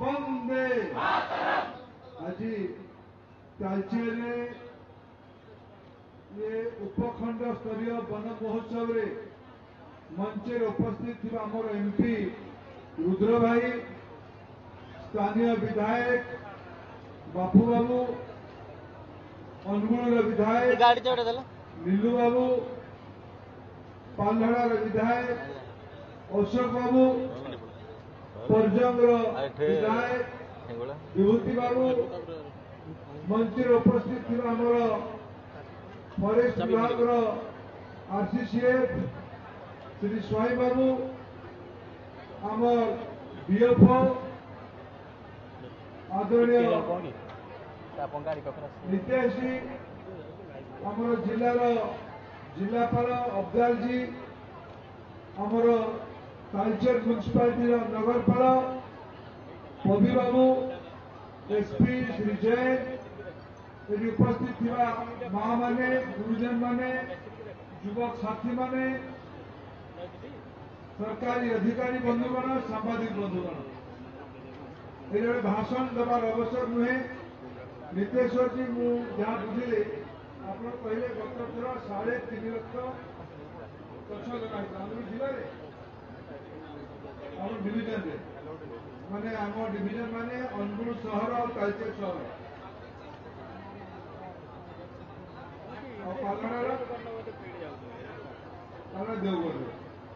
वंदे आज तालचेर ये उपखंड स्तरीय वन महोत्सव रे मंचे उपस्थित थी आमर एमपी रुद्र भाई स्थानीय विधायक बापू बाबू अनुगुण विधायक नीलू बाबू पालहड़ा विधायक अशोक बाबू परजंग विधायक विभूति बाबू मंच उपस्थित थी आमर फॉरेस्ट विभाग आरसीसीएफ श्री स्वाई बाबू आमर डीएफओ आदरणीय नितेश जी आमर जिलार जिलापाल अफजाल जी आमर तालचेर म्युनिसिपालिटी नगरपाल पबी बाबू एसपी श्री जैन ये उपस्थित थिबा माँ माने गुरुजन माने युवक साथी माने सरकारी अधिकारी बंधुगण सांबादिक बंधुगण ये भाषण देवार अवसर नुहे नितेश्वर जी मु जहाँ बुझे आप कहले गत थर 3.5 लाख गछ लगे जिले आम डिविजन माने आम डिविजन माने अनुगुण सहर और तालचेर सहर देवगढ़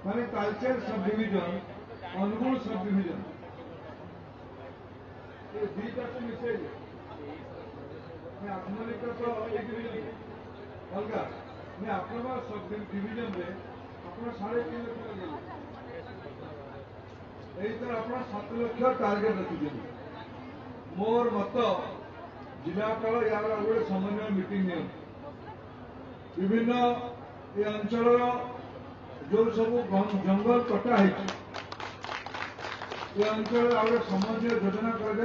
माने Talcher sub division अनुगुण sub division ये दीटा को मिसे आत्मनिक तो एक डिविजन अलग मैं अपना सब डिविजन में अपना 3.5 लाख यही तरह अपना 7 लाख टार्गेट रखी मोर मत जिलापाल यार गोटे समन्वय मीटिंग नहीं विभिन्न ये अंचल जो सब जंगल कटा है ये अंचल आगे समन्वय योजना कर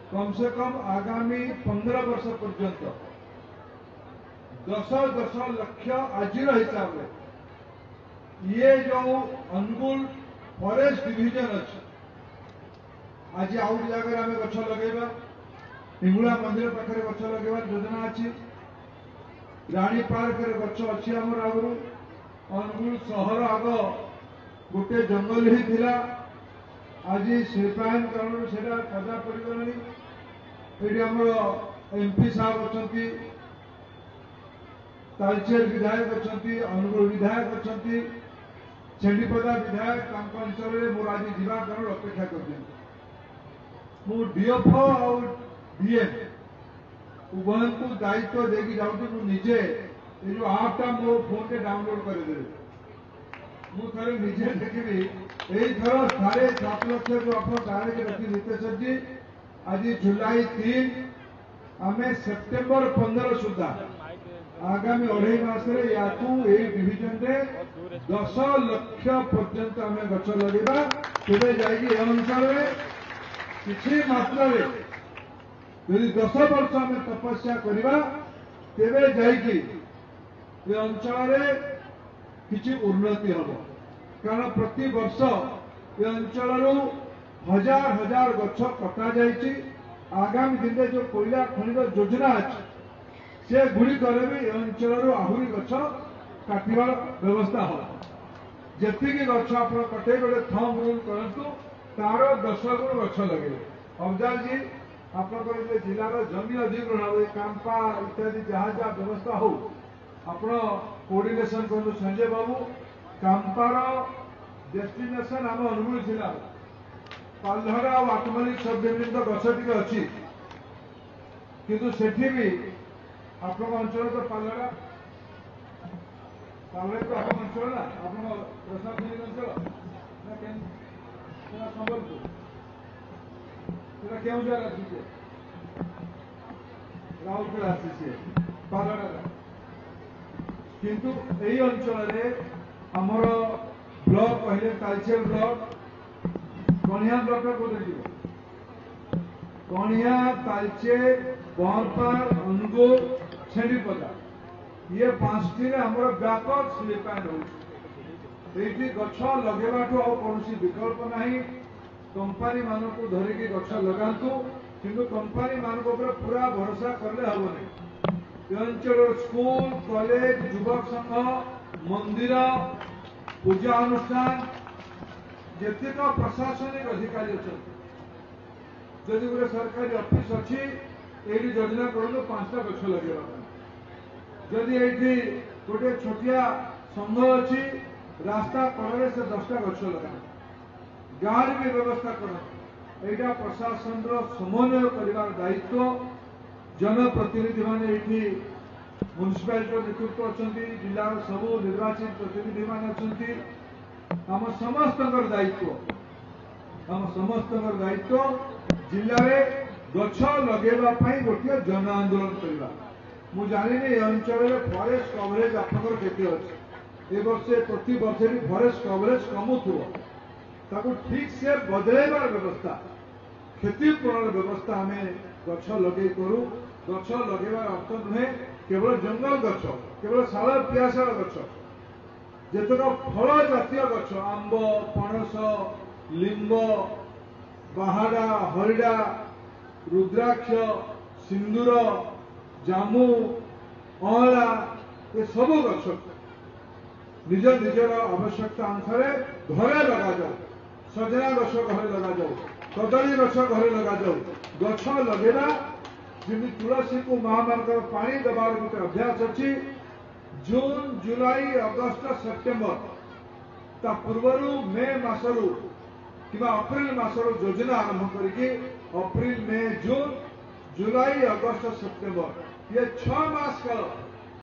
कम से कम आगामी 15 वर्ष पर्यंत 10 लाख आज हिसाब से ये जो अनुगुल फॉरेस्ट डिविजन अच्छे आज आउट जगह आम गछ लगेगा हिंगुला मंदिर पाखे गछ लगे योजना अच्छी रानी पार्क गछ अच्छी आमर आगु अनुगुल सहर आग गोटे जंगल ही थिला आज शिल्पायन कारण से पदा पड़गलानी ये आमर एमपी साहब अच्छा तालचेर विधायक अच्छा अनुगुल विधायक अच्छा छेड़ीपदा विधायक अंचल में मोर आज जीवा कारण अपेक्षा कर डीएफओ और डीएम उभय को दायित्व देकी जाऊँ निजे ये जो आपटा मो फोन के डाउनलोड करदे मुझे निजे देखी यही थर 7.5 लाख जो आप टार्गेट रखी नितेश्वर जी आज जुलाई 3 आम सेप्टेम्बर 15 सुधा आगामी 2.5 मास या डिविजन रे 10 लाख पर्यंत आम गछ लगे तेरे जाकि अनुसार किसी मात्रा यदि 10 वर्ष आम तपस्या करवा तेरे जाकि ये अंचल किसी उन्नति हम कारण प्रति वर्ष ये अंचल हजार हजार गछ कटा जाइए आगामी दिन में जो कोयला खनिज योजना अच्छी से गुड़िक भी अंचल आहरी गछ काटार व्यवस्था हो जी गछ आप कटे गोटे थम रूल करूँ तार 10 गुण गछ लगे अफजाल जी आप जिलार जमी अधिग्रहण कांपा इत्यादि जहाँ जहाँ व्यवस्था हो आप कोऑर्डिनेशन करूँ संजय बाबू कांपार डेस्टिनेशन आम अनुगुल जिला पालहड़ा और आत्मनिक सब डिविजन तो गछ टी अच्छी किंतु सेठी भी आप अंचल तो पालहड़ा तो आप अंचल ना आप प्रशासनिक अंचल संबलपुर केउझर आसी राउरकेला आसी पालहड़ा किंतु यही अंचल आमर ब्लॉक पहले तालचेर ब्लॉक कणिया ब्लॉक को कणिया तालचेर बहरपार अनुगुल छेड़ीपदा ये 5टी आमर व्यापक स्लिपायन हो गछ लगेबाठू कौन विकल्प नहीं कंपानी मानक धरिकी गछ लगातु किंतु कंपानी मानक पूरा भरोसा करले हबनी। ए अंचल स्कूल कॉलेज युवक संघ मंदिर पूजा अनुष्ठान जेतिक प्रशासनिक अधिकारी अच्छा जदि गोटे सरकारी ऑफिस अच्छी ये योजना करूँ 5टा गछ लगे जदि ये गोटे छोटिया संघ अच्छी रास्ता कड़े से 10टा गछ लगा गाँव भी व्यवस्था कर यहाँ प्रशासन समन्वय कर दायित्व जनप्रतिनिधि मैंने ये म्युनिसिपालिटी नेतृत्व अच्छा जिलार सबू निर्वाचित प्रतिनिधि मान अच्छा आम समस्त दायित्व जिले में गछ लगे गोटे जन आंदोलन करवा मु जानी ए अंचल फॉरेस्ट कवरेज आपंकर केते अच्छे ए वर्ष प्रति वर्ष भी फॉरेस्ट कवरेज कमुथो ताको ठीक से बदलाइबार व्यवस्था क्षतिपूरण व्यवस्था आम गछ लगे करूँ गछ लगेबार अर्थ नुहे केवल जंगल गछ केवल शाल पियाशाल गछ जेतक फल जातीय गछ आंब पणस लिंब बाहाडा हरिडा रुद्राक्ष सिंदूर जामु अँला ये सब गछ निज निजर आवश्यकता अनुसार घरे लगा जाओ सजना गछ घरे लगा जाओ कदली गछ घरे लगा जाओ गछ लगेगा जमी तुलसी को माँ मानकर पानी देवार गोटे अभ्यास अच्छी जून जुलाई अगस्ट सेप्टेम्बर ता पूर्वर मे मसरू कि अप्रैल मसर योजना आरंभ करके अप्रैल मे जून जुलाई अगस्ट सेप्टेम्बर ये 6 मास काल